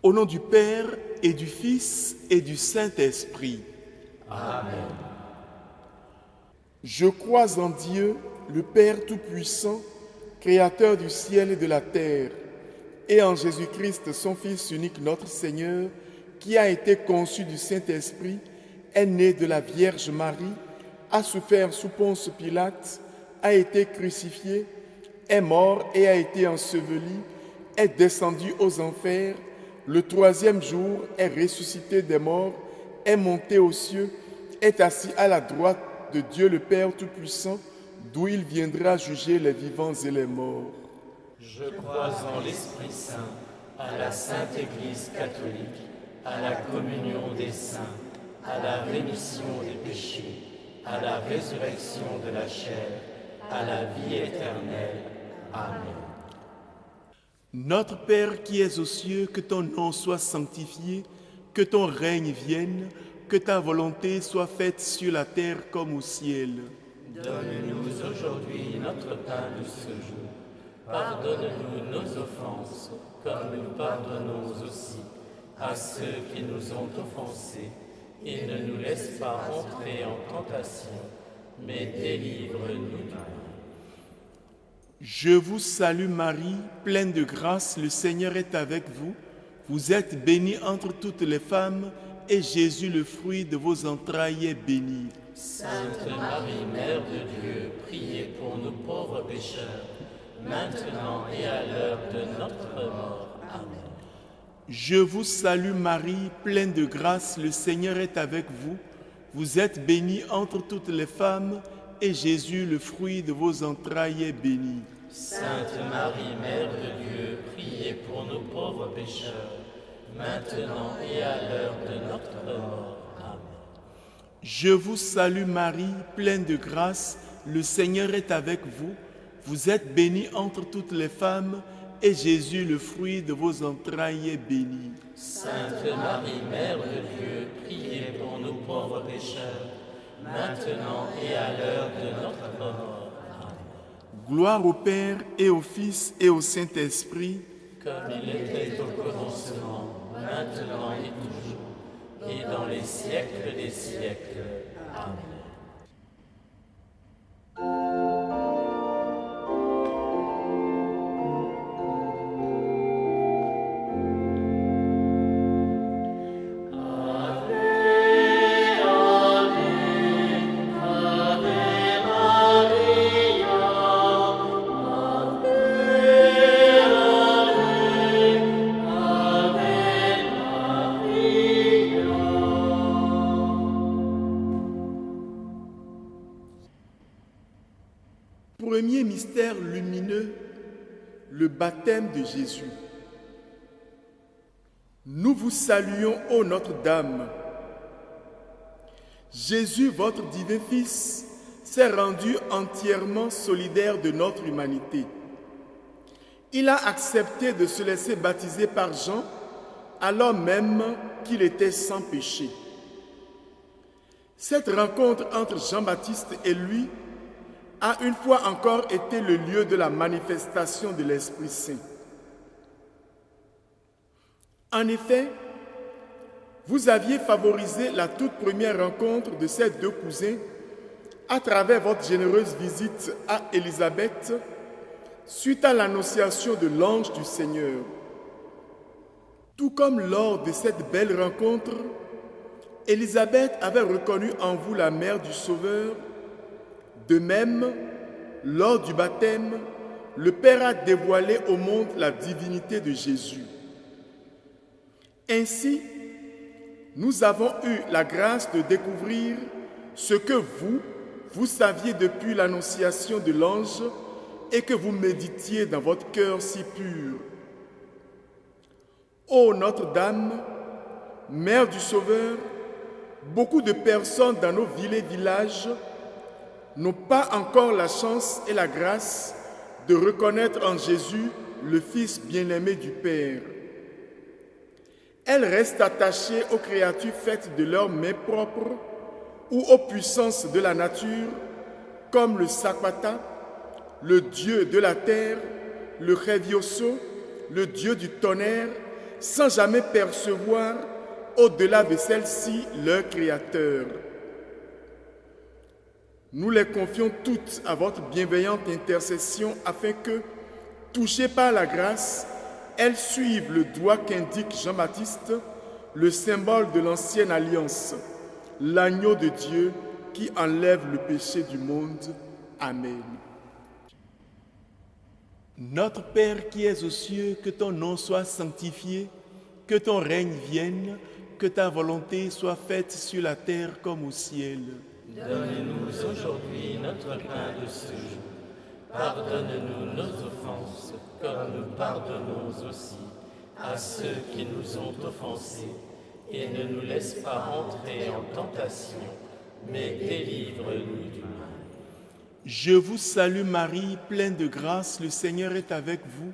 Au nom du Père et du Fils et du Saint-Esprit. Amen. Je crois en Dieu, le Père Tout-Puissant, Créateur du ciel et de la terre, et en Jésus-Christ, son Fils unique, notre Seigneur, qui a été conçu du Saint-Esprit, est né de la Vierge Marie, a souffert sous Ponce Pilate, a été crucifié, est mort et a été enseveli, est descendu aux enfers, le troisième jour est ressuscité des morts, est monté aux cieux, est assis à la droite de Dieu le Père Tout-Puissant, d'où il viendra juger les vivants et les morts. Je crois en l'Esprit Saint, à la Sainte Église catholique, à la communion des saints, à la rémission des péchés, à la résurrection de la chair, à la vie éternelle. Amen. Notre Père qui es aux cieux, que ton nom soit sanctifié, que ton règne vienne, que ta volonté soit faite sur la terre comme au ciel. Donne-nous aujourd'hui notre pain de ce jour. Pardonne-nous nos offenses, comme nous pardonnons aussi à ceux qui nous ont offensés. Et ne nous laisse pas entrer en tentation, mais délivre-nous du mal. Je vous salue Marie, pleine de grâce, le Seigneur est avec vous. Vous êtes bénie entre toutes les femmes, et Jésus, le fruit de vos entrailles, est béni. Sainte Marie, Mère de Dieu, priez pour nous pauvres pécheurs, maintenant et à l'heure de notre mort. Amen. Je vous salue Marie, pleine de grâce, le Seigneur est avec vous. Vous êtes bénie entre toutes les femmes, et Jésus, le fruit de vos entrailles, est béni. Sainte Marie, Mère de Dieu, priez pour nous pauvres pécheurs, maintenant et à l'heure de notre mort. Amen. Je vous salue Marie, pleine de grâce, le Seigneur est avec vous. Vous êtes bénie entre toutes les femmes, et Jésus, le fruit de vos entrailles, est béni. Sainte Marie, Mère de Dieu, priez pour nous pauvres pécheurs, maintenant et à l'heure de notre mort. Amen. Gloire au Père et au Fils et au Saint-Esprit, Comme il était au commencement, maintenant et toujours, et dans les siècles des siècles. Amen. Premier mystère lumineux, le baptême de Jésus. Nous vous saluons, ô Notre-Dame. Jésus, votre divin Fils, s'est rendu entièrement solidaire de notre humanité. Il a accepté de se laisser baptiser par Jean, alors même qu'il était sans péché. Cette rencontre entre Jean-Baptiste et lui a une fois encore été le lieu de la manifestation de l'Esprit Saint. En effet, vous aviez favorisé la toute première rencontre de ces deux cousins à travers votre généreuse visite à Élisabeth suite à l'annonciation de l'ange du Seigneur. Tout comme lors de cette belle rencontre, Élisabeth avait reconnu en vous la mère du Sauveur. De même, lors du baptême, le Père a dévoilé au monde la divinité de Jésus. Ainsi, nous avons eu la grâce de découvrir ce que vous saviez depuis l'annonciation de l'ange et que vous méditiez dans votre cœur si pur. Ô Notre-Dame, Mère du Sauveur, beaucoup de personnes dans nos villes et villages n'ont pas encore la chance et la grâce de reconnaître en Jésus le Fils bien-aimé du Père. Elles restent attachées aux créatures faites de leurs mains propres ou aux puissances de la nature, comme le Sakwata, le dieu de la terre, le Revioso, le dieu du tonnerre, sans jamais percevoir au-delà de celle-ci leur Créateur. Nous les confions toutes à votre bienveillante intercession afin que, touchées par la grâce, elles suivent le doigt qu'indique Jean-Baptiste, le symbole de l'ancienne alliance, l'agneau de Dieu qui enlève le péché du monde. Amen. Notre Père qui es aux cieux, que ton nom soit sanctifié, que ton règne vienne, que ta volonté soit faite sur la terre comme au ciel. Donne-nous aujourd'hui notre pain de ce jour. Pardonne-nous nos offenses, comme nous pardonnons aussi à ceux qui nous ont offensés. Et ne nous laisse pas entrer en tentation, mais délivre-nous du mal. Je vous salue Marie, pleine de grâce, le Seigneur est avec vous.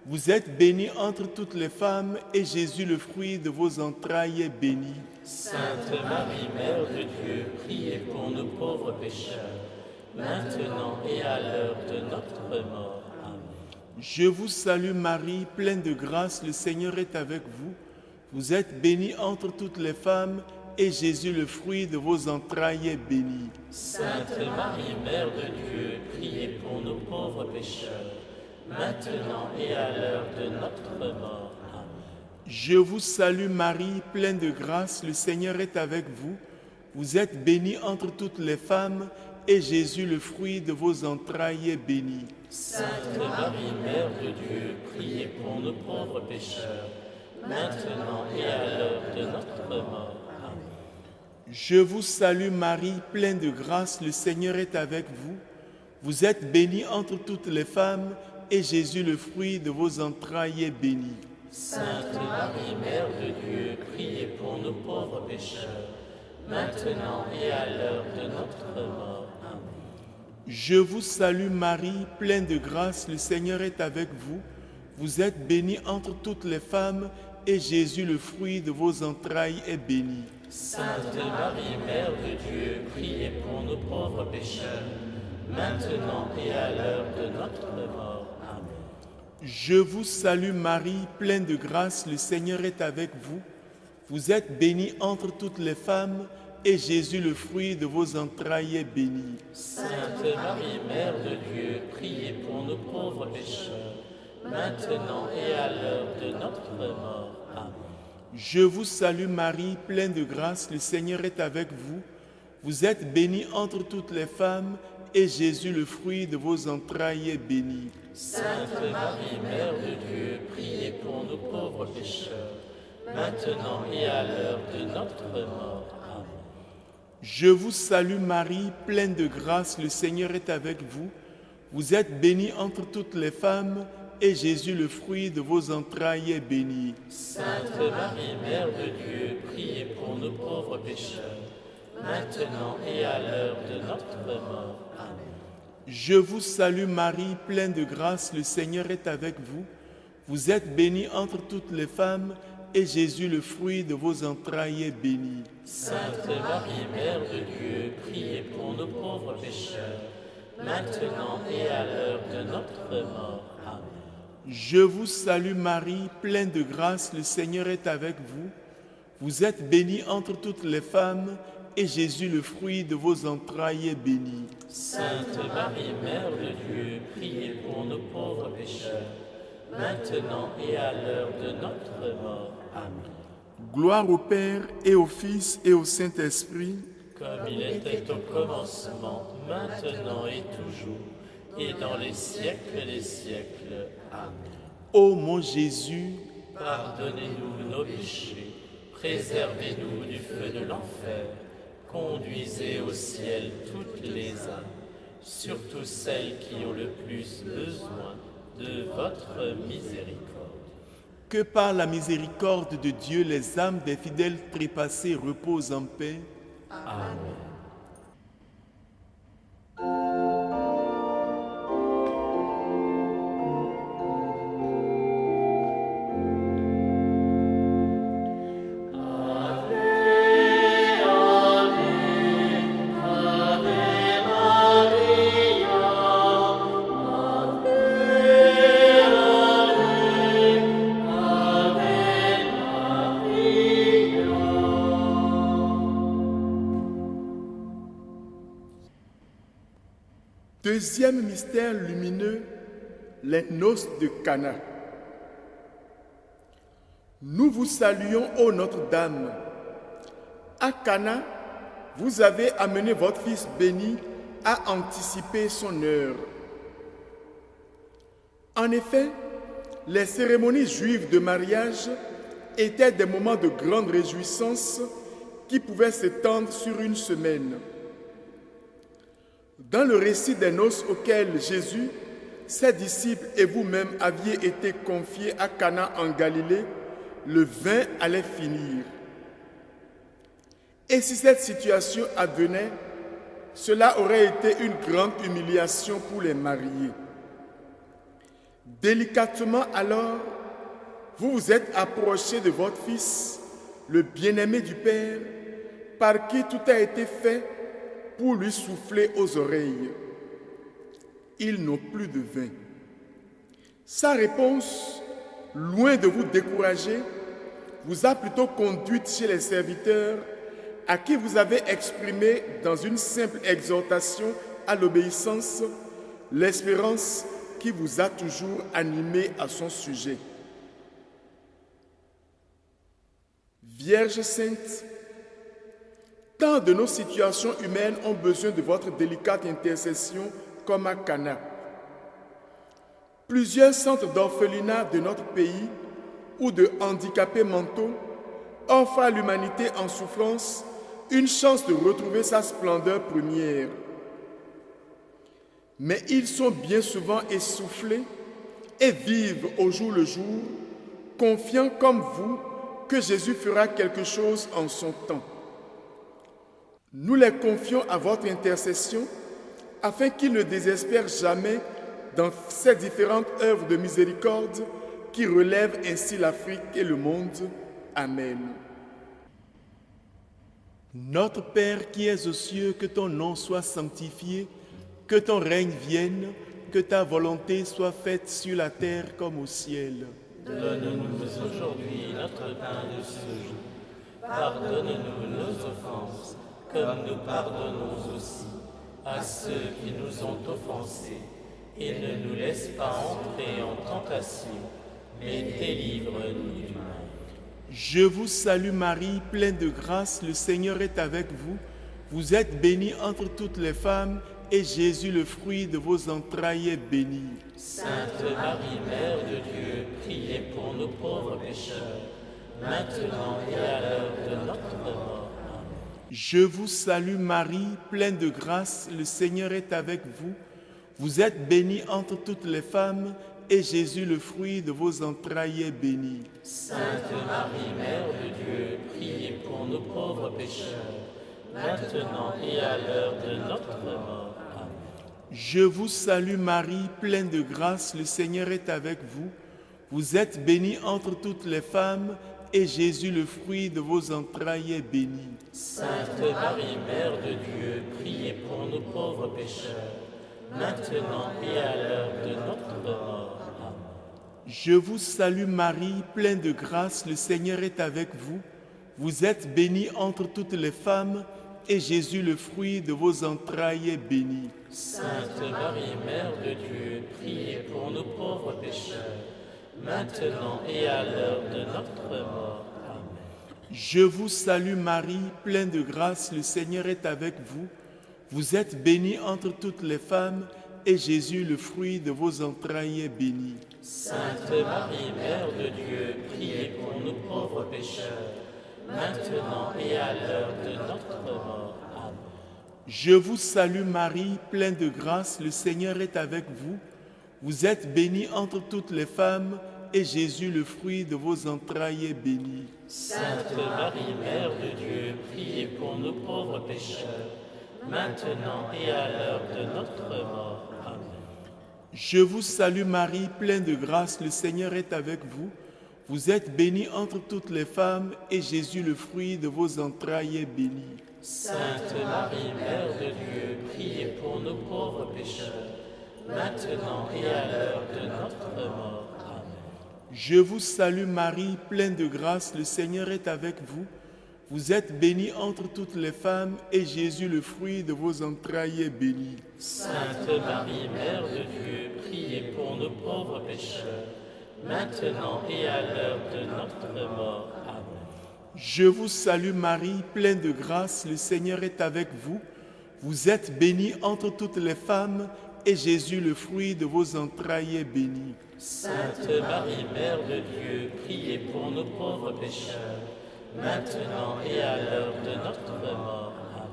Vous êtes bénie entre toutes les femmes, et Jésus, le fruit de vos entrailles, est béni. Sainte Marie, Mère de Dieu, priez pour nos pauvres pécheurs, maintenant et à l'heure de notre mort. Amen. Je vous salue Marie, pleine de grâce, le Seigneur est avec vous. Vous êtes bénie entre toutes les femmes, et Jésus, le fruit de vos entrailles, est béni. Sainte Marie, Mère de Dieu, priez pour nos pauvres pécheurs, maintenant et à l'heure de notre mort. Amen. Je vous salue Marie, pleine de grâce, le Seigneur est avec vous. Vous êtes bénie entre toutes les femmes, et Jésus, le fruit de vos entrailles, est béni. Sainte Marie, Mère de Dieu, priez pour nos pauvres pécheurs, maintenant et à l'heure de notre mort. Amen. Je vous salue Marie, pleine de grâce, le Seigneur est avec vous. Vous êtes bénie entre toutes les femmes, et Jésus, le fruit de vos entrailles, est béni. Sainte Marie, Mère de Dieu, priez pour nos pauvres pécheurs, maintenant et à l'heure de notre mort. Amen. Je vous salue Marie, pleine de grâce, le Seigneur est avec vous. Vous êtes bénie entre toutes les femmes, et Jésus, le fruit de vos entrailles, est béni. Sainte Marie, Mère de Dieu, priez pour nos pauvres pécheurs, maintenant et à l'heure de notre mort. Amen. Je vous salue Marie, pleine de grâce, le Seigneur est avec vous. Vous êtes bénie entre toutes les femmes, et Jésus, le fruit de vos entrailles, est béni. Sainte Marie, Mère de Dieu, priez pour nos pauvres pécheurs, maintenant et à l'heure de notre mort. Amen. Je vous salue Marie, pleine de grâce, le Seigneur est avec vous. Vous êtes bénie entre toutes les femmes, et Jésus, le fruit de vos entrailles, est béni. Sainte Marie, Mère de Dieu, priez pour nos pauvres pécheurs, maintenant et à l'heure de notre mort. Amen. Je vous salue Marie, pleine de grâce, le Seigneur est avec vous. Vous êtes bénie entre toutes les femmes, et Jésus, le fruit de vos entrailles, est béni. Sainte Marie, Mère de Dieu, priez pour nos pauvres pécheurs, maintenant et à l'heure de notre mort. Amen. Je vous salue Marie, pleine de grâce, le Seigneur est avec vous. Vous êtes bénie entre toutes les femmes, et Jésus, le fruit de vos entrailles, est béni. Sainte Marie, Mère de Dieu, priez pour nos pauvres pécheurs, maintenant et à l'heure de notre mort. Amen. Je vous salue Marie, pleine de grâce, le Seigneur est avec vous. Vous êtes bénie entre toutes les femmes, et Jésus, le fruit de vos entrailles, est béni. Sainte Marie, Mère de Dieu, priez pour nos pauvres pécheurs, maintenant et à l'heure de notre mort. Amen. Gloire au Père, et au Fils, et au Saint-Esprit, Comme il était au commencement, maintenant et toujours, et dans les siècles des siècles. Amen. ô mon Jésus, Pardonnez-nous nos péchés, préservez-nous du feu de l'enfer, conduisez au ciel toutes les âmes, surtout celles qui ont le plus besoin de votre miséricorde. que par la miséricorde de Dieu, les âmes des fidèles trépassés reposent en paix. Amen. Ave Deuxième mystère lumineux, les noces de Cana. Nous vous saluons, ô Notre-Dame. À Cana, vous avez amené votre Fils béni à anticiper son heure. En effet, les cérémonies juives de mariage étaient des moments de grande réjouissance qui pouvaient s'étendre sur une semaine. Dans le récit des noces auxquelles Jésus, ses disciples et vous-même aviez été confiés à Cana en Galilée, le vin allait finir. Et si cette situation advenait, cela aurait été une grande humiliation pour les mariés. Délicatement alors, vous vous êtes approchés de votre Fils, le bien-aimé du Père, par qui tout a été fait pour lui souffler aux oreilles. Ils n'ont plus de vin. Sa réponse, loin de vous décourager, vous a plutôt conduite chez les serviteurs à qui vous avez exprimé dans une simple exhortation à l'obéissance l'espérance qui vous a toujours animé à son sujet. Vierge sainte, tant de nos situations humaines ont besoin de votre délicate intercession comme à Cana. Plusieurs centres d'orphelinat de notre pays ou de handicapés mentaux offrent à l'humanité en souffrance une chance de retrouver sa splendeur première. Mais ils sont bien souvent essoufflés et vivent au jour le jour, confiants comme vous que Jésus fera quelque chose en son temps. Nous les confions à votre intercession afin qu'ils ne désespèrent jamais dans ces différentes œuvres de miséricorde qui relèvent ainsi l'Afrique et le monde. Amen. Notre Père qui es aux cieux, que ton nom soit sanctifié, que ton règne vienne, que ta volonté soit faite sur la terre comme au ciel. Donne-nous aujourd'hui notre pain de ce jour. Pardonne-nous nos offenses, comme nous pardonnons aussi à ceux qui nous ont offensés. Et ne nous laisse pas entrer en tentation, mais délivre-nous du mal. Je vous salue Marie, pleine de grâce, le Seigneur est avec vous. Vous êtes bénie entre toutes les femmes, et Jésus, le fruit de vos entrailles, est béni. Sainte Marie, Mère de Dieu, priez pour nos pauvres pécheurs, maintenant et à l'heure de notre mort. Amen. Je vous salue Marie, pleine de grâce, le Seigneur est avec vous. Vous êtes bénie entre toutes les femmes, et Jésus, le fruit de vos entrailles, est béni. Sainte Marie, Mère de Dieu, priez pour nos pauvres pécheurs, maintenant et à l'heure de notre mort. Amen. Je vous salue Marie, pleine de grâce, le Seigneur est avec vous. Vous êtes bénie entre toutes les femmes, et Jésus, le fruit de vos entrailles, est béni. Sainte Marie, Mère de Dieu, priez pour nos pauvres pécheurs, maintenant et à l'heure de notre mort. Amen. Je vous salue Marie, pleine de grâce, le Seigneur est avec vous. Vous êtes bénie entre toutes les femmes, et Jésus, le fruit de vos entrailles, est béni. Sainte Marie, Mère de Dieu, priez pour nos pauvres pécheurs, maintenant et à l'heure de notre mort. Amen. Je vous salue Marie, pleine de grâce, le Seigneur est avec vous. Vous êtes bénie entre toutes les femmes, et Jésus, le fruit de vos entrailles, est béni. Sainte Marie, Mère de Dieu, priez pour nos pauvres pécheurs, maintenant et à l'heure de notre mort. Amen. Je vous salue Marie, pleine de grâce, le Seigneur est avec vous. Vous êtes bénie entre toutes les femmes, et Jésus, le fruit de vos entrailles, est béni. Sainte Marie, Mère de Dieu, priez pour nos pauvres pécheurs, maintenant et à l'heure de notre mort. Amen. Je vous salue Marie, pleine de grâce, le Seigneur est avec vous. Vous êtes bénie entre toutes les femmes, et Jésus, le fruit de vos entrailles, est béni. Sainte Marie, Mère de Dieu, priez pour nos pauvres pécheurs, maintenant et à l'heure de notre mort. Amen. Je vous salue Marie, pleine de grâce, le Seigneur est avec vous. Vous êtes bénie entre toutes les femmes, et Jésus, le fruit de vos entrailles, est béni. Sainte Marie, Mère de Dieu, priez pour nos pauvres pécheurs, maintenant et à l'heure de notre mort. Amen. Je vous salue Marie, pleine de grâce, le Seigneur est avec vous. Vous êtes bénie entre toutes les femmes, et Jésus, le fruit de vos entrailles, est béni. Sainte Marie, Mère de Dieu, priez pour nos pauvres pécheurs, maintenant et à l'heure de notre mort. Amen.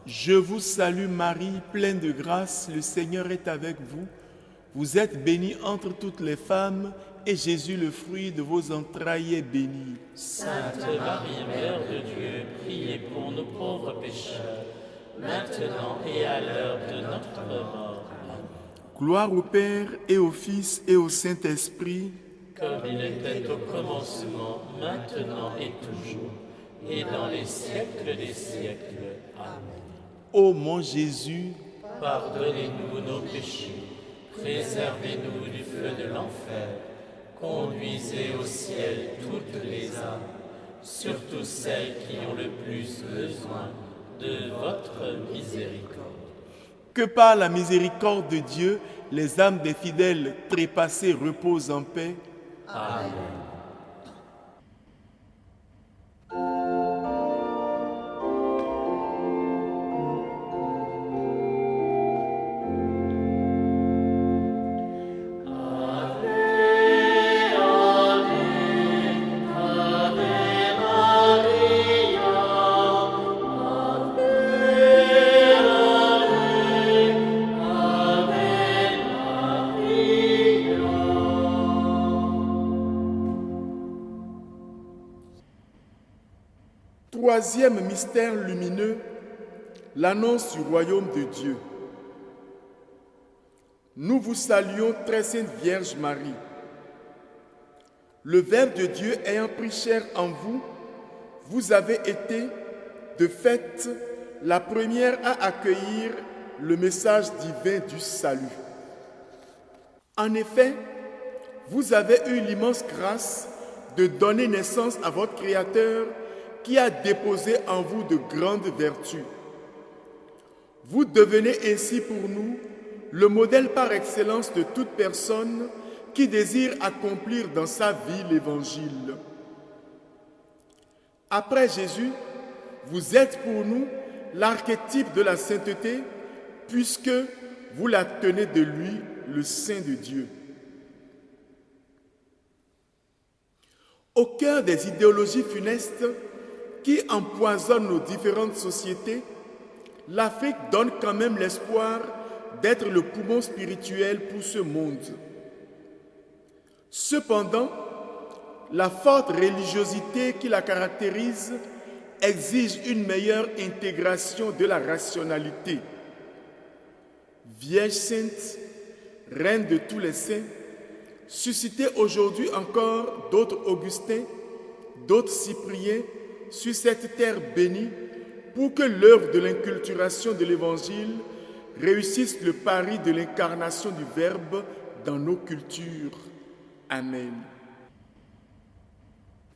Je vous salue Marie, pleine de grâce, le Seigneur est avec vous. Vous êtes bénie entre toutes les femmes, et Jésus, le fruit de vos entrailles, est béni. Sainte Marie, Mère de Dieu, priez pour nos pauvres pécheurs, maintenant et à l'heure de notre mort. Amen. Gloire au Père, et au Fils, et au Saint-Esprit, comme il était au commencement, maintenant et toujours, et dans les siècles des siècles. Amen. ô mon Jésus, Pardonnez-nous nos péchés, préservez-nous du feu de l'enfer, conduisez au ciel toutes les âmes, surtout celles qui ont le plus besoin de votre miséricorde. que par la miséricorde de Dieu, les âmes des fidèles trépassés reposent en paix. Amen. Troisième mystère lumineux, l'annonce du royaume de Dieu. Nous vous saluons, très sainte Vierge Marie. Le Verbe de Dieu ayant pris chair en vous, vous avez été, de fait, la première à accueillir le message divin du salut. En effet, vous avez eu l'immense grâce de donner naissance à votre Créateur qui a déposé en vous de grandes vertus. Vous devenez ainsi pour nous le modèle par excellence de toute personne qui désire accomplir dans sa vie l'Évangile. Après Jésus, vous êtes pour nous l'archétype de la sainteté, puisque vous la tenez de lui, le Saint de Dieu. Au cœur des idéologies funestes qui empoisonnent nos différentes sociétés, l'Afrique donne quand même l'espoir d'être le poumon spirituel pour ce monde. Cependant, la forte religiosité qui la caractérise exige une meilleure intégration de la rationalité. Vierge sainte, reine de tous les saints, suscitez aujourd'hui encore d'autres Augustins, d'autres Cypriens sur cette terre bénie pour que l'œuvre de l'inculturation de l'Évangile réussisse le pari de l'incarnation du Verbe dans nos cultures. Amen.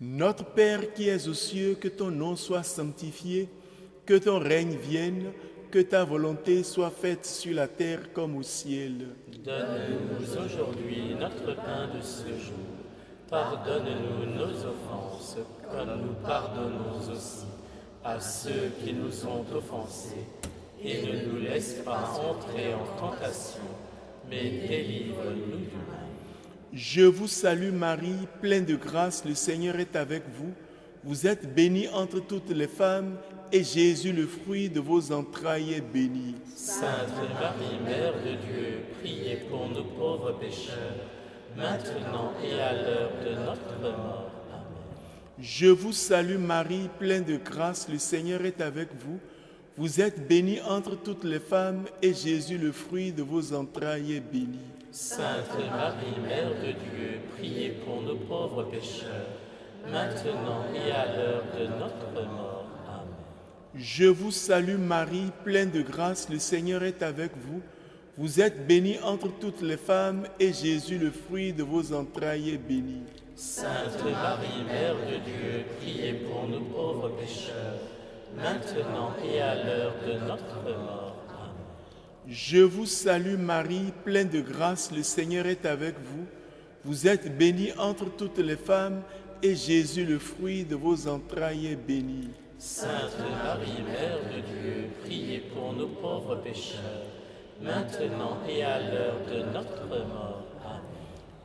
Notre Père qui es aux cieux, que ton nom soit sanctifié, que ton règne vienne, que ta volonté soit faite sur la terre comme au ciel. Donne-nous aujourd'hui notre pain de ce jour. Pardonne-nous nos offenses, comme nous pardonnons aussi à ceux qui nous ont offensés. Et ne nous laisse pas entrer en tentation, mais délivre-nous du mal. Je vous salue Marie, pleine de grâce, le Seigneur est avec vous. Vous êtes bénie entre toutes les femmes, et Jésus, le fruit de vos entrailles, est béni. Sainte Marie, Mère de Dieu, priez pour nos pauvres pécheurs, maintenant et à l'heure de notre mort. Amen. Je vous salue Marie, pleine de grâce, le Seigneur est avec vous. Vous êtes bénie entre toutes les femmes, et Jésus, le fruit de vos entrailles, est béni. Sainte Marie, Mère de Dieu, priez pour nos pauvres pécheurs, maintenant et à l'heure de notre mort. Amen. Je vous salue Marie, pleine de grâce, le Seigneur est avec vous. Vous êtes bénie entre toutes les femmes, et Jésus, le fruit de vos entrailles, est béni. Sainte Marie, Mère de Dieu, priez pour nous pauvres pécheurs, maintenant et à l'heure de notre mort. Amen. Je vous salue Marie, pleine de grâce, le Seigneur est avec vous. Vous êtes bénie entre toutes les femmes, et Jésus, le fruit de vos entrailles, est béni. Sainte Marie, Mère de Dieu, priez pour nous pauvres pécheurs, maintenant et à l'heure de notre mort. Amen.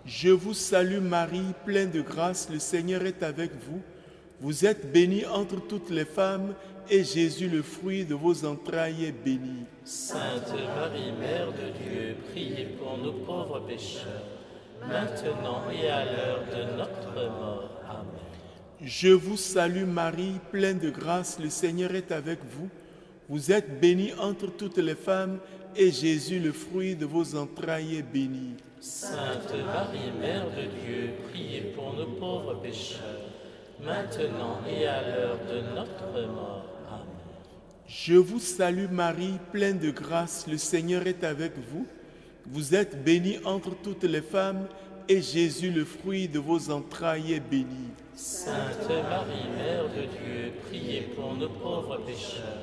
Je vous salue Marie, pleine de grâce, le Seigneur est avec vous. Vous êtes bénie entre toutes les femmes, et Jésus, le fruit de vos entrailles, est béni. Sainte Marie, Mère de Dieu, priez pour nous pauvres pécheurs, maintenant et à l'heure de notre mort. Amen. Je vous salue Marie, pleine de grâce, le Seigneur est avec vous. Vous êtes bénie entre toutes les femmes, et Jésus, le fruit de vos entrailles, est béni. Sainte Marie, Mère de Dieu, priez pour nous pauvres pécheurs, maintenant et à l'heure de notre mort. Amen. Je vous salue Marie, pleine de grâce, le Seigneur est avec vous. Vous êtes bénie entre toutes les femmes, et Jésus, le fruit de vos entrailles, est béni. Sainte Marie, Mère de Dieu, priez pour nous pauvres pécheurs,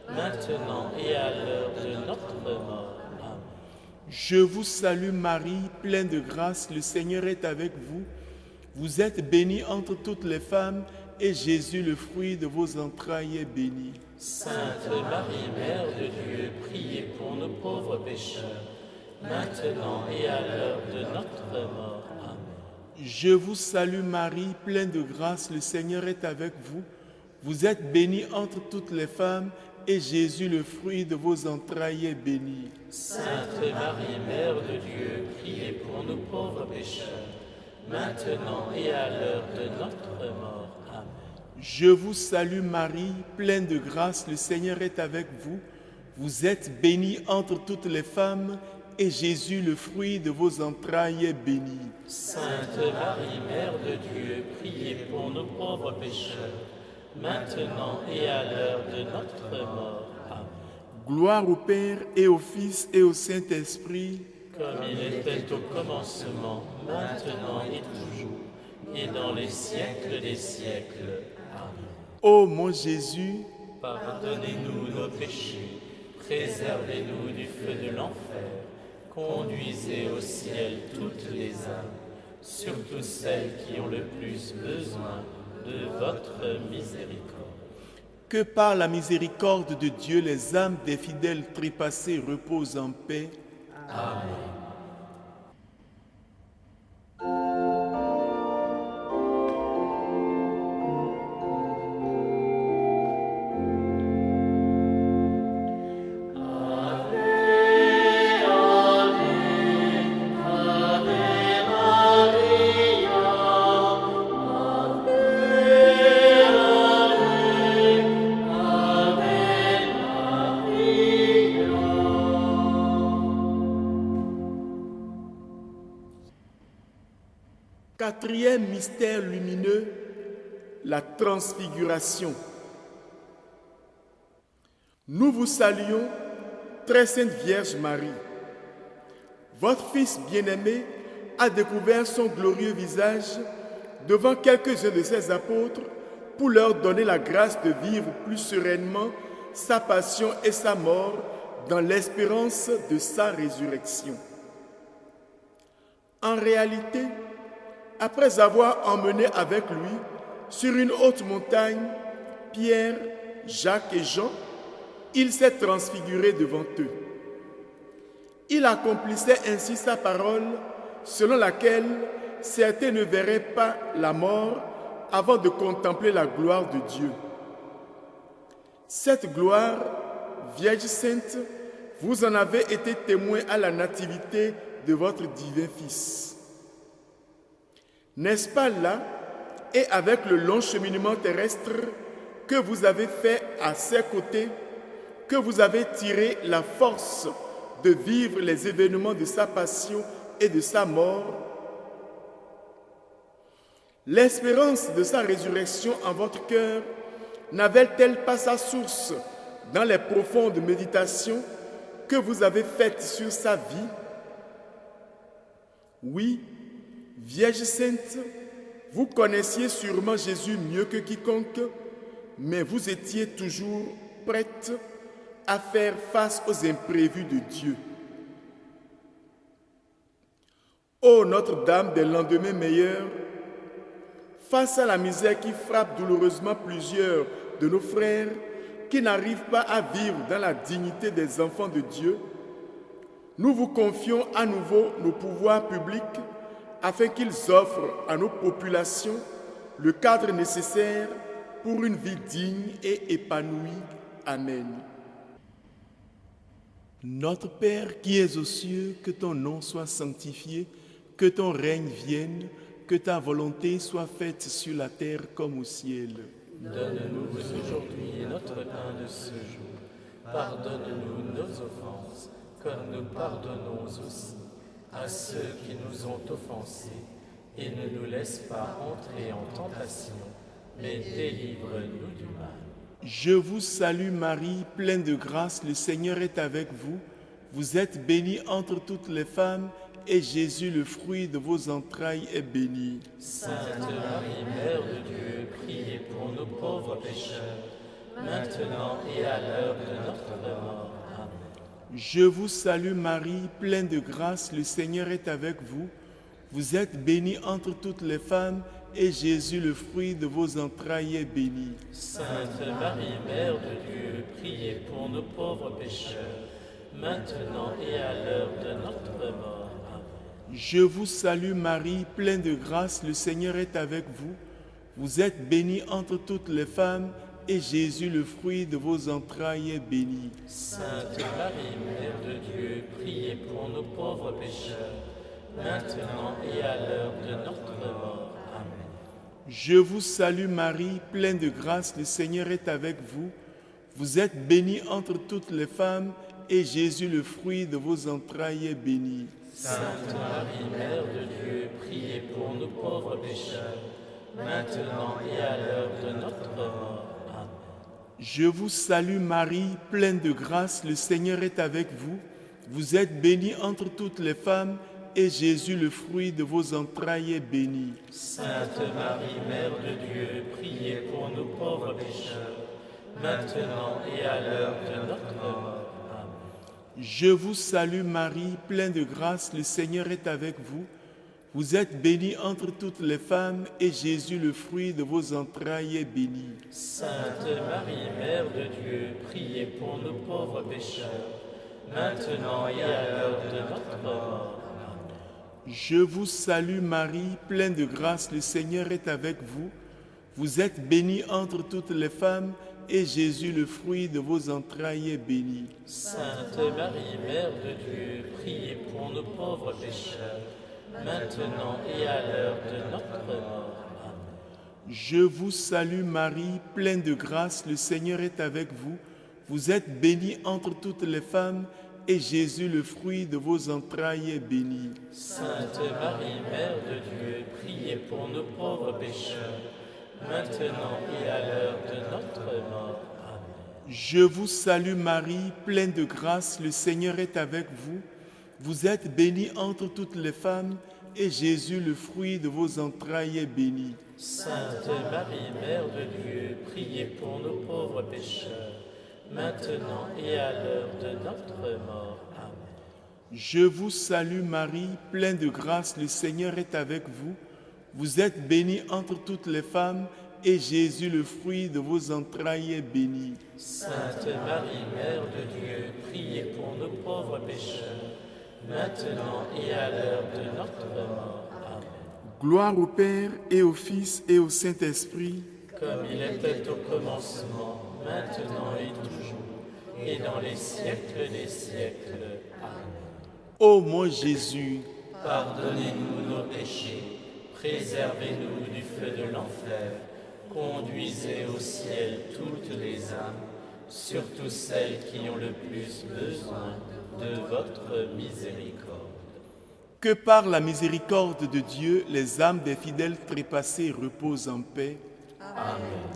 maintenant et à l'heure de notre mort. Amen. Je vous salue Marie, pleine de grâce, le Seigneur est avec vous. Vous êtes bénie entre toutes les femmes, et Jésus, le fruit de vos entrailles, est béni. Sainte Marie, Mère de Dieu, priez pour nous pauvres pécheurs, maintenant et à l'heure de notre mort. Amen. Je vous salue Marie, pleine de grâce, le Seigneur est avec vous. Vous êtes bénie entre toutes les femmes, et Jésus, le fruit de vos entrailles, est béni. Sainte Marie, Mère de Dieu, priez pour nous pauvres pécheurs, maintenant et à l'heure de notre mort. Amen. Je vous salue Marie, pleine de grâce, le Seigneur est avec vous. Vous êtes bénie entre toutes les femmes, et Jésus, le fruit de vos entrailles, est béni. Sainte Marie, Mère de Dieu, priez pour nous pauvres pécheurs, maintenant et à l'heure de notre mort. Amen. Gloire au Père et au Fils et au Saint-Esprit, comme il était au commencement, maintenant et toujours, et dans les siècles des siècles. Amen. Ô mon Jésus, pardonnez-nous nos péchés, préservez-nous du feu de l'enfer, conduisez au ciel toutes les âmes, surtout celles qui ont le plus besoin de votre miséricorde. que par la miséricorde de Dieu, les âmes des fidèles trépassés reposent en paix. Amen. Quatrième mystère lumineux, la transfiguration. Nous vous saluons, très sainte Vierge Marie. Votre Fils bien-aimé a découvert son glorieux visage devant quelques-uns de ses apôtres pour leur donner la grâce de vivre plus sereinement sa passion et sa mort dans l'espérance de sa résurrection. En réalité, après avoir emmené avec lui sur une haute montagne Pierre, Jacques et Jean, il s'est transfiguré devant eux. Il accomplissait ainsi sa parole selon laquelle certains ne verraient pas la mort avant de contempler la gloire de Dieu. Cette gloire, Vierge Sainte, vous en avez été témoin à la nativité de votre divin Fils. N'est-ce pas là, et avec le long cheminement terrestre que vous avez fait à ses côtés, que vous avez tiré la force de vivre les événements de sa passion et de sa mort? L'espérance de sa résurrection en votre cœur n'avait-elle pas sa source dans les profondes méditations que vous avez faites sur sa vie? Oui, Vierge Sainte, vous connaissiez sûrement Jésus mieux que quiconque, mais vous étiez toujours prête à faire face aux imprévus de Dieu. Ô Notre-Dame des lendemains meilleurs, face à la misère qui frappe douloureusement plusieurs de nos frères qui n'arrivent pas à vivre dans la dignité des enfants de Dieu, nous vous confions à nouveau nos pouvoirs publics afin qu'ils offrent à nos populations le cadre nécessaire pour une vie digne et épanouie. Amen. Notre Père qui es aux cieux, que ton nom soit sanctifié, que ton règne vienne, que ta volonté soit faite sur la terre comme au ciel. Donne-nous aujourd'hui notre pain de ce jour. Pardonne-nous nos offenses, comme nous pardonnons aussi à ceux qui nous ont offensés. Et ne nous laisse pas entrer en tentation, mais délivre-nous du mal. Je vous salue Marie, pleine de grâce, le Seigneur est avec vous. Vous êtes bénie entre toutes les femmes, et Jésus, le fruit de vos entrailles, est béni. Sainte Marie, Mère de Dieu, priez pour nos pauvres pécheurs, maintenant et à l'heure de notre mort. Amen. Je vous salue Marie, pleine de grâce, le Seigneur est avec vous. Vous êtes bénie entre toutes les femmes, et Jésus, le fruit de vos entrailles, est béni. Sainte Marie, Mère de Dieu, priez pour nos pauvres pécheurs, maintenant et à l'heure de notre mort. Je vous salue Marie, pleine de grâce, le Seigneur est avec vous. Vous êtes bénie entre toutes les femmes, et Jésus, le fruit de vos entrailles, est béni. Sainte Marie, Mère de Dieu, priez pour nos pauvres pécheurs, maintenant et à l'heure de notre mort. Amen. Je vous salue Marie, pleine de grâce, le Seigneur est avec vous. Vous êtes bénie entre toutes les femmes, et Jésus, le fruit de vos entrailles, est béni. Sainte Marie, Mère de Dieu, priez pour nos pauvres pécheurs, maintenant et à l'heure de notre mort. Amen. Je vous salue Marie, pleine de grâce, le Seigneur est avec vous. Vous êtes bénie entre toutes les femmes, et Jésus, le fruit de vos entrailles, est béni. Sainte Marie, Mère de Dieu, priez pour nos pauvres pécheurs, maintenant et à l'heure de notre mort. Je vous salue Marie, pleine de grâce, le Seigneur est avec vous. Vous êtes bénie entre toutes les femmes, et Jésus, le fruit de vos entrailles, est béni. Sainte Marie, Mère de Dieu, priez pour nos pauvres pécheurs, maintenant et à l'heure de notre mort. Amen. Je vous salue Marie, pleine de grâce, le Seigneur est avec vous. Vous êtes bénie entre toutes les femmes, et Jésus, le fruit de vos entrailles, est béni. Sainte Marie, Mère de Dieu, priez pour nos pauvres pécheurs, maintenant et à l'heure de notre mort. Amen. Je vous salue Marie, pleine de grâce, le Seigneur est avec vous. Vous êtes bénie entre toutes les femmes, et Jésus, le fruit de vos entrailles, est béni. Sainte Marie, Mère de Dieu, priez pour nos pauvres pécheurs, maintenant et à l'heure de notre mort. Amen. Je vous salue Marie, pleine de grâce, le Seigneur est avec vous. Vous êtes bénie entre toutes les femmes, et Jésus, le fruit de vos entrailles, est béni. Sainte Marie, Mère de Dieu, priez pour nos pauvres pécheurs, maintenant et à l'heure de notre mort. Amen. Je vous salue Marie, pleine de grâce, le Seigneur est avec vous. Vous êtes bénie entre toutes les femmes, et Jésus, le fruit de vos entrailles, est béni. Sainte Marie, Mère de Dieu, priez pour nos pauvres pécheurs, maintenant et à l'heure de notre mort. Amen. Gloire au Père, et au Fils, et au Saint-Esprit. Comme il était au commencement, maintenant et toujours, et dans les siècles des siècles. Amen. Ô mon Jésus, Pardonnez-nous nos péchés, préservez-nous du feu de l'enfer, conduisez au ciel toutes les âmes, surtout celles qui ont le plus besoin de votre miséricorde. que par la miséricorde de Dieu, les âmes des fidèles trépassés reposent en paix. Amen.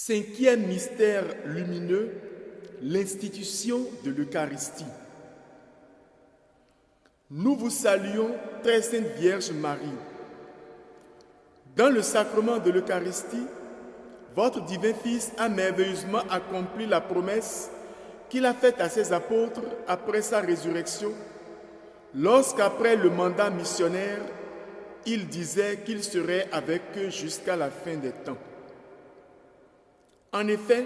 Cinquième mystère lumineux, l'institution de l'Eucharistie. Nous vous saluons, très sainte Vierge Marie. Dans le sacrement de l'Eucharistie, votre divin Fils a merveilleusement accompli la promesse qu'il a faite à ses apôtres après sa résurrection, lorsqu'après le mandat missionnaire, il disait qu'il serait avec eux jusqu'à la fin des temps. En effet,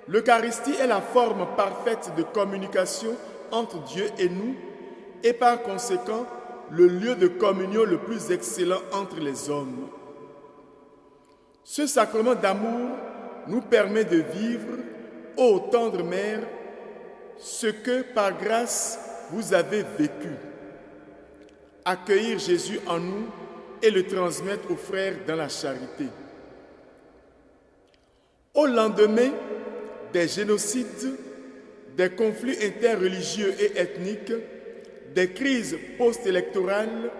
l'Eucharistie est la forme parfaite de communication entre Dieu et nous et par conséquent le lieu de communion le plus excellent entre les hommes. Ce sacrement d'amour nous permet de vivre, ô tendre Mère, ce que par grâce vous avez vécu. Accueillir Jésus en nous et le transmettre aux frères dans la charité. Au lendemain des génocides, des conflits interreligieux et ethniques, des crises post-électorales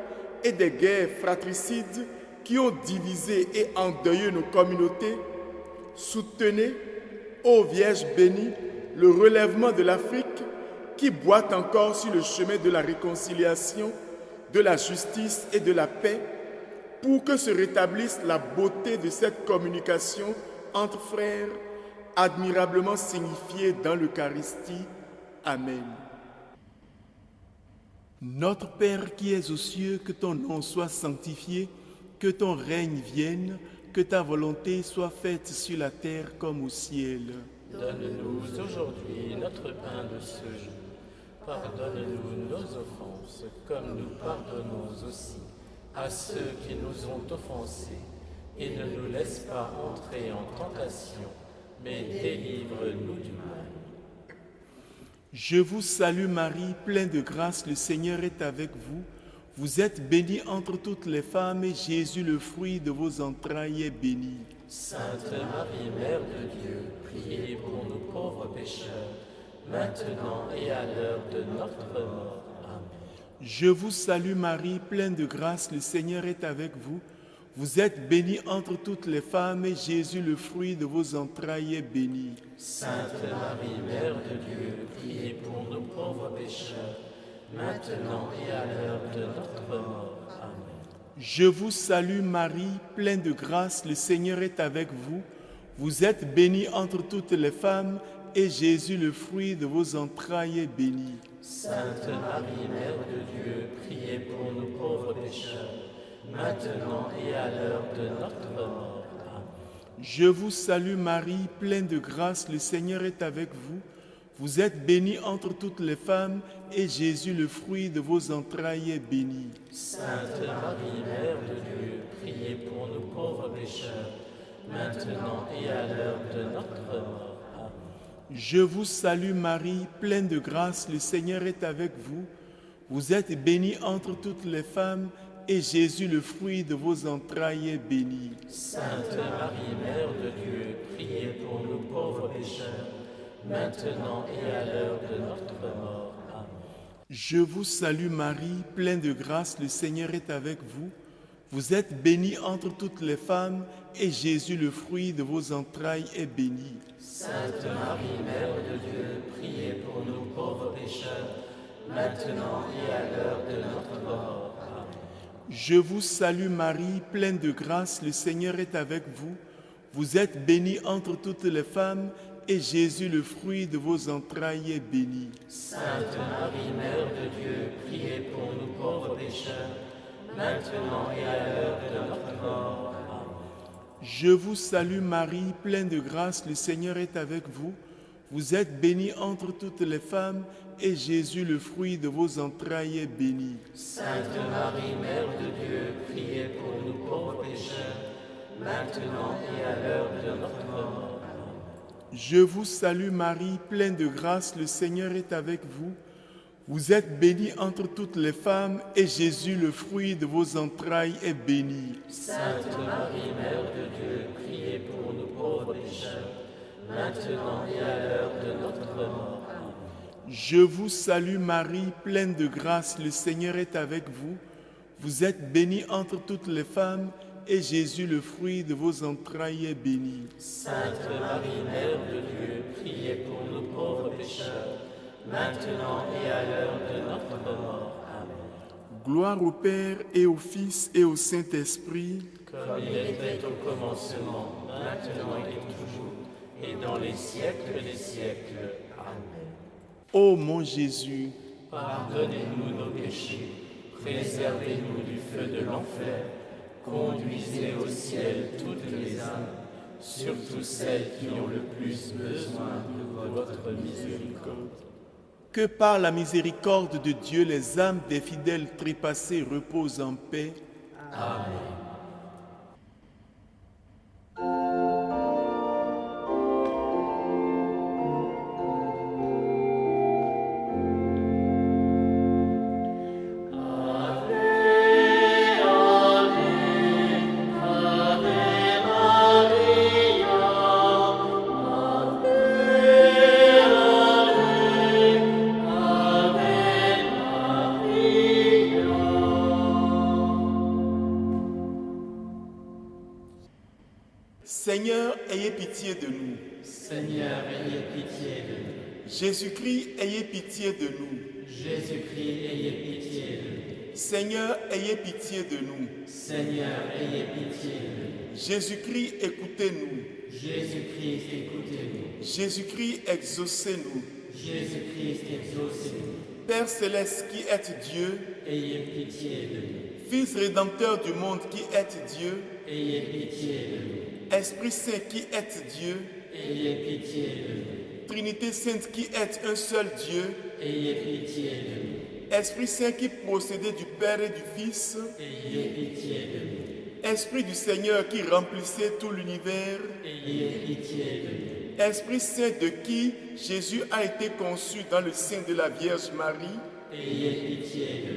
et des guerres fratricides qui ont divisé et endeuillé nos communautés, soutenez, ô Vierge bénie, le relèvement de l'Afrique qui boite encore sur le chemin de la réconciliation, de la justice et de la paix, pour que se rétablisse la beauté de cette communication entre frères, admirablement signifiée dans l'Eucharistie. Amen. Notre Père qui es aux cieux, que ton nom soit sanctifié, que ton règne vienne, que ta volonté soit faite sur la terre comme au ciel. Donne-nous aujourd'hui notre pain de ce jour. Pardonne-nous nos offenses, comme nous pardonnons aussi à ceux qui nous ont offensés. Et ne nous laisse pas entrer en tentation, mais délivre-nous du mal. Je vous salue Marie, pleine de grâce, le Seigneur est avec vous. Vous êtes bénie entre toutes les femmes et Jésus, le fruit de vos entrailles, est béni. Sainte Marie, Mère de Dieu, priez pour nous pauvres pécheurs, maintenant et à l'heure de notre mort. Amen. Je vous salue Marie, pleine de grâce, le Seigneur est avec vous. Vous êtes bénie entre toutes les femmes et Jésus, le fruit de vos entrailles, est béni. Sainte Marie, Mère de Dieu, priez pour nous pauvres pécheurs, maintenant et à l'heure de notre mort. Amen. Je vous salue Marie, pleine de grâce, le Seigneur est avec vous. Vous êtes bénie entre toutes les femmes et Jésus, le fruit de vos entrailles, est béni. Sainte Marie, Mère de Dieu, priez pour nous pauvres pécheurs, maintenant et à l'heure de notre mort. Amen. Je vous salue Marie, pleine de grâce, le Seigneur est avec vous. Vous êtes bénie entre toutes les femmes et Jésus, le fruit de vos entrailles, est béni. Sainte Marie, Mère de Dieu, priez pour nous pauvres pécheurs, maintenant et à l'heure de notre mort. Amen. Je vous salue Marie, pleine de grâce, le Seigneur est avec vous. Vous êtes bénie entre toutes les femmes et Jésus, le fruit de vos entrailles, est béni. Sainte Marie, Mère de Dieu, priez pour nous pauvres pécheurs, maintenant et à l'heure de notre mort. Amen. Je vous salue Marie, pleine de grâce, le Seigneur est avec vous. Vous êtes bénie entre toutes les femmes et Jésus, le fruit de vos entrailles, est béni. Sainte Marie, Mère de Dieu, priez pour nous pauvres pécheurs, maintenant et à l'heure de notre mort. Amen. Je vous salue Marie, pleine de grâce, le Seigneur est avec vous. Vous êtes bénie entre toutes les femmes et Jésus, le fruit de vos entrailles, est béni. Sainte Marie, Mère de Dieu, priez pour nous pauvres pécheurs, maintenant et à l'heure de notre mort. Amen. Je vous salue Marie, pleine de grâce, le Seigneur est avec vous. Vous êtes bénie entre toutes les femmes et Jésus, le fruit de vos entrailles, est béni. Sainte Marie, Mère de Dieu, priez pour nous pauvres pécheurs, maintenant et à l'heure de notre mort. Amen. Je vous salue Marie, pleine de grâce, le Seigneur est avec vous. Vous êtes bénie entre toutes les femmes et Jésus, le fruit de vos entrailles, est béni. Sainte Marie, Mère de Dieu, priez pour nous pauvres pécheurs, maintenant et à l'heure de notre mort. Amen. Je vous salue Marie, pleine de grâce, le Seigneur est avec vous. Vous êtes bénie entre toutes les femmes et Jésus, le fruit de vos entrailles, est béni. Sainte Marie, Mère de Dieu, priez pour nous pauvres pécheurs, maintenant et à l'heure de notre mort. Amen. Gloire au Père et au Fils et au Saint-Esprit, Comme il était au commencement, maintenant et toujours, et dans les siècles des siècles. Amen. ô mon Jésus, Pardonnez-nous nos péchés, préservez-nous du feu de l'enfer, conduisez au ciel toutes les âmes, surtout celles qui ont le plus besoin de votre miséricorde. que par la miséricorde de Dieu, les âmes des fidèles trépassés reposent en paix. Amen. Seigneur, ayez pitié de nous. Seigneur, ayez pitié de nous. Jésus-Christ, ayez pitié de nous. Jésus-Christ, ayez pitié de nous. Seigneur, ayez pitié de nous. Seigneur, ayez pitié de nous. Jésus-Christ, écoutez-nous. Jésus-Christ, écoutez-nous. Jésus-Christ, exaucez-nous. Jésus-Christ, exaucez-nous. Père céleste qui êtes Dieu, Ayez pitié de nous. Fils rédempteur du monde qui êtes Dieu, Ayez pitié de nous. Esprit Saint qui êtes Dieu, Ayez pitié de nous. Trinité Sainte qui êtes un seul Dieu, Ayez pitié de nous. Esprit Saint qui procédait du Père et du Fils, Ayez pitié de nous. Esprit du Seigneur qui remplissait tout l'univers, Ayez pitié de nous. Esprit Saint de qui Jésus a été conçu dans le sein de la Vierge Marie, Ayez pitié de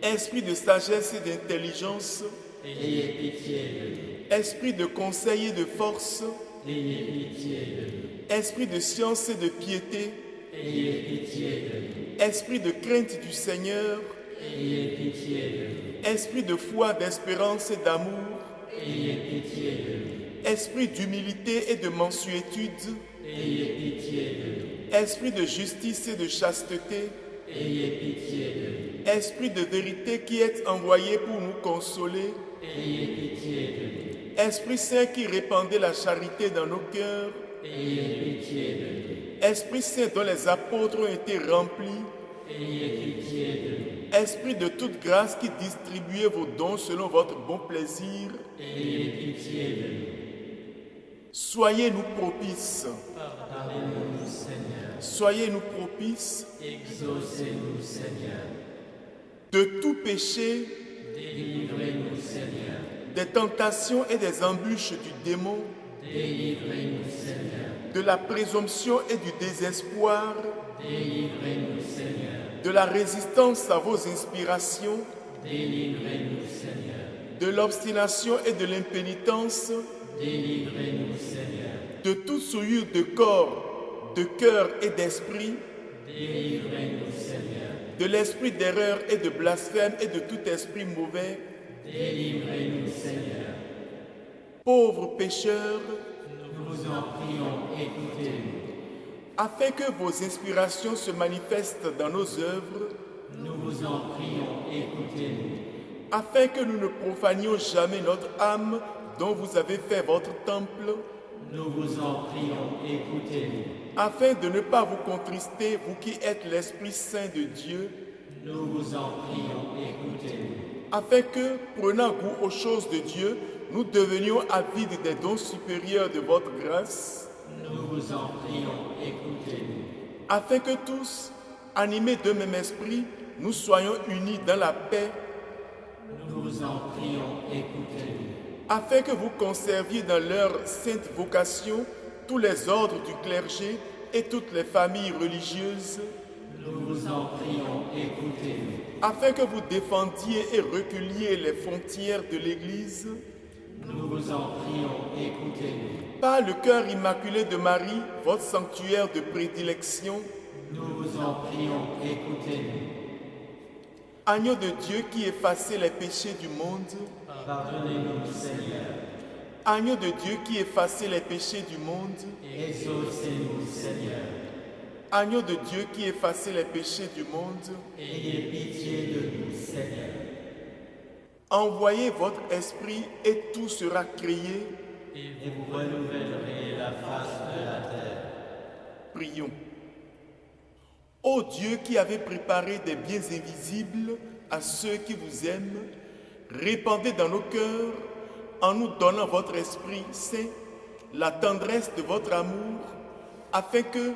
nous. Esprit de sagesse et d'intelligence, Ayez pitié de nous. Esprit de conseil et de force, Ayez pitié de nous. Esprit de science et de piété, Ayez pitié de nous. Esprit de crainte du Seigneur, Ayez pitié de nous. Esprit de foi, d'espérance et d'amour, Ayez pitié de nous. Esprit d'humilité et de mansuétude, Ayez pitié de nous. Esprit de justice et de chasteté, Ayez pitié de nous. Esprit de vérité qui est envoyé pour nous consoler, Ayez pitié de nous. Esprit Saint qui répandait la charité dans nos cœurs, Ayez pitié de nous. Esprit Saint dont les apôtres ont été remplis, Ayez pitié de nous. Esprit de toute grâce qui distribuez vos dons selon votre bon plaisir, Ayez pitié de nous. soyez-nous propices. Pardonnez-nous, Seigneur. Soyez-nous propices Exaucez-nous, Seigneur. de tout péché, Délivrez-nous, Seigneur. des tentations et des embûches du démon, Délivrez-nous, Seigneur. de la présomption et du désespoir, Délivrez-nous, Seigneur. de la résistance à vos inspirations, Délivrez-nous, Seigneur. de l'obstination et de l'impénitence, Délivrez-nous, Seigneur. de toute souillure de corps, de cœur et d'esprit, Délivrez-nous, Seigneur. de l'esprit d'erreur et de blasphème et de tout esprit mauvais. Délivrez-nous, Seigneur. Pauvres pécheurs, Nous vous en prions, écoutez-nous. afin que vos inspirations se manifestent dans nos œuvres, Nous vous en prions, écoutez-nous. afin que nous ne profanions jamais notre âme dont vous avez fait votre temple, Nous vous en prions, écoutez-nous. afin de ne pas vous contrister, vous qui êtes l'Esprit Saint de Dieu, Nous vous en prions, écoutez-nous. afin que, prenant goût aux choses de Dieu, nous devenions avides des dons supérieurs de votre grâce, Nous vous en prions, écoutez-nous. afin que tous, animés d'un même esprit, nous soyons unis dans la paix, Nous vous en prions, écoutez-nous. afin que vous conserviez dans leur sainte vocation tous les ordres du clergé et toutes les familles religieuses, Nous vous en prions, écoutez-nous. afin que vous défendiez et recueilliez les frontières de l'Église, Nous vous en prions, écoutez-nous. par le cœur immaculé de Marie, votre sanctuaire de prédilection, Nous vous en prions, écoutez-nous. Agneau de Dieu qui effacez les péchés du monde, Pardonnez-nous, Seigneur. Agneau de Dieu qui effacez les péchés du monde, Exaucez-nous, Seigneur. Agneau de Dieu qui effacez les péchés du monde, Ayez pitié de nous, Seigneur. envoyez votre esprit et tout sera créé. Et vous renouvellerez la face de la terre. Prions. Ô Dieu qui avez préparé des biens invisibles à ceux qui vous aiment, répandez dans nos cœurs, en nous donnant votre Esprit Saint, la tendresse de votre amour, afin que,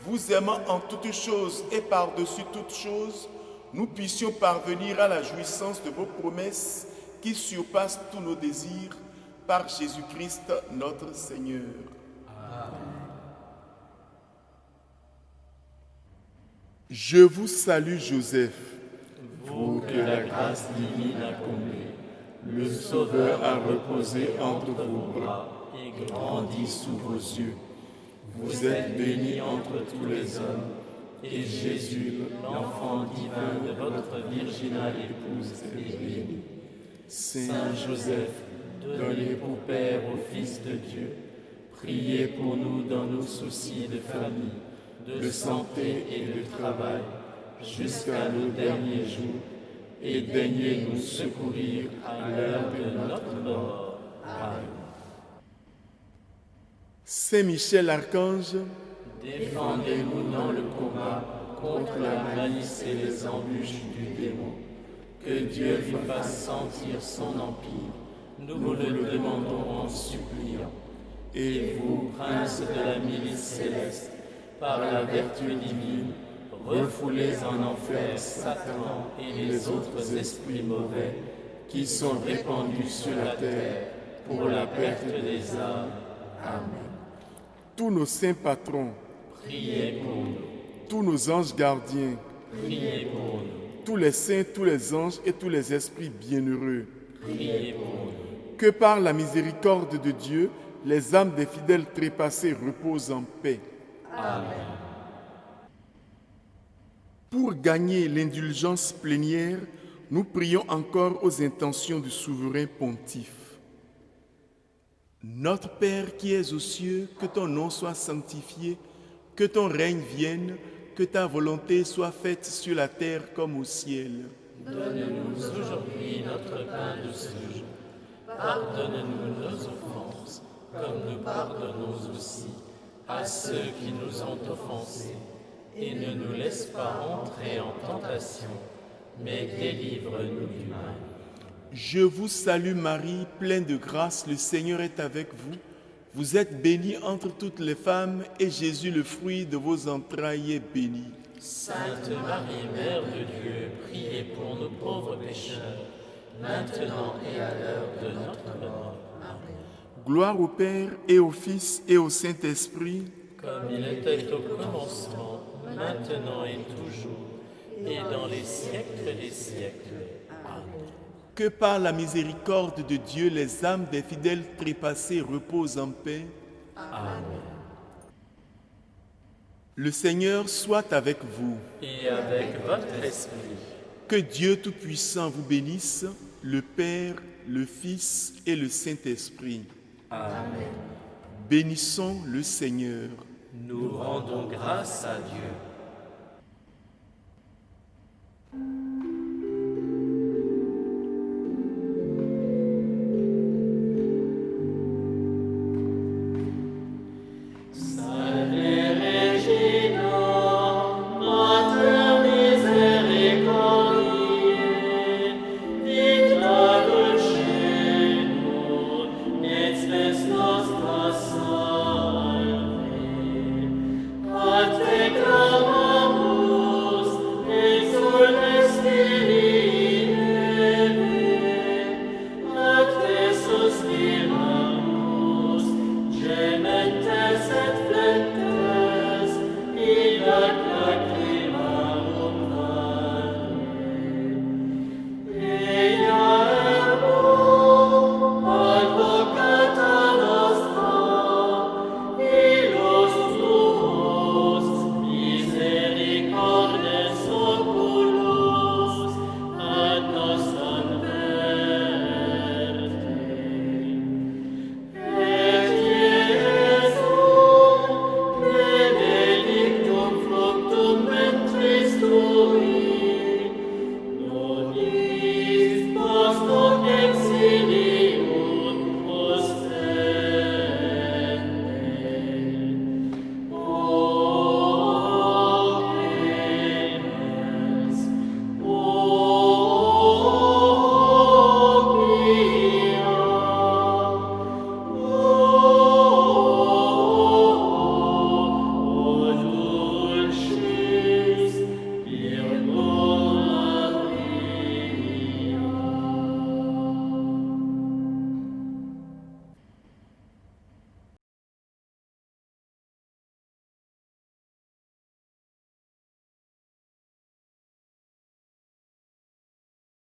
vous aimant en toutes choses et par-dessus toutes choses, nous puissions parvenir à la jouissance de vos promesses qui surpassent tous nos désirs, par Jésus-Christ notre Seigneur. Je vous salue Joseph, Vous que la grâce divine a comblé, le Sauveur a reposé entre vos bras et grandi sous vos yeux. Vous êtes bénie entre tous les hommes, et Jésus, l'enfant divin de votre virginale épouse, est béni. Saint Joseph, donné pour Père au Fils de Dieu, priez pour nous dans nos soucis de famille, de santé et de travail, jusqu'à nos derniers jours, et daignez nous secourir à l'heure de notre mort. Amen. Saint Michel Archange, Défendez-nous dans le combat contre la malice et les embûches du démon. Que Dieu vous fasse sentir son empire, nous vous le demandons en suppliant. Et vous, prince de la milice céleste, par la vertu divine, refoulez en enfer Satan et les autres esprits mauvais qui sont répandus sur la terre pour la perte des âmes. Amen. tous nos saints patrons, Priez pour nous, tous nos anges gardiens, priez pour nous, tous les saints, tous les anges et tous les esprits bienheureux, priez pour nous. que par la miséricorde de Dieu, les âmes des fidèles trépassés reposent en paix. Amen. Pour gagner l'indulgence plénière, nous prions encore aux intentions du souverain pontife. Notre Père qui es aux cieux, que ton nom soit sanctifié, que ton règne vienne, que ta volonté soit faite sur la terre comme au ciel. Donne-nous aujourd'hui notre pain de ce jour. Pardonne-nous nos offenses, comme nous pardonnons aussi à ceux qui nous ont offensés. Et ne nous laisse pas entrer en tentation, mais délivre-nous du mal. Je vous salue Marie, pleine de grâce, le Seigneur est avec vous. Vous êtes bénie entre toutes les femmes, et Jésus, le fruit de vos entrailles, est béni. Sainte Marie, Mère de Dieu, priez pour nos pauvres pécheurs, maintenant et à l'heure de notre mort. Amen. Gloire au Père, et au Fils, et au Saint-Esprit, Comme il était au commencement, maintenant et toujours, et dans les siècles des siècles. Amen. que par la miséricorde de Dieu, les âmes des fidèles trépassés reposent en paix. Amen. Le Seigneur soit avec vous. Et avec votre esprit, Que Dieu Tout-Puissant vous bénisse, le Père, le Fils et le Saint-Esprit. Amen. Bénissons le Seigneur. Nous rendons grâce à Dieu.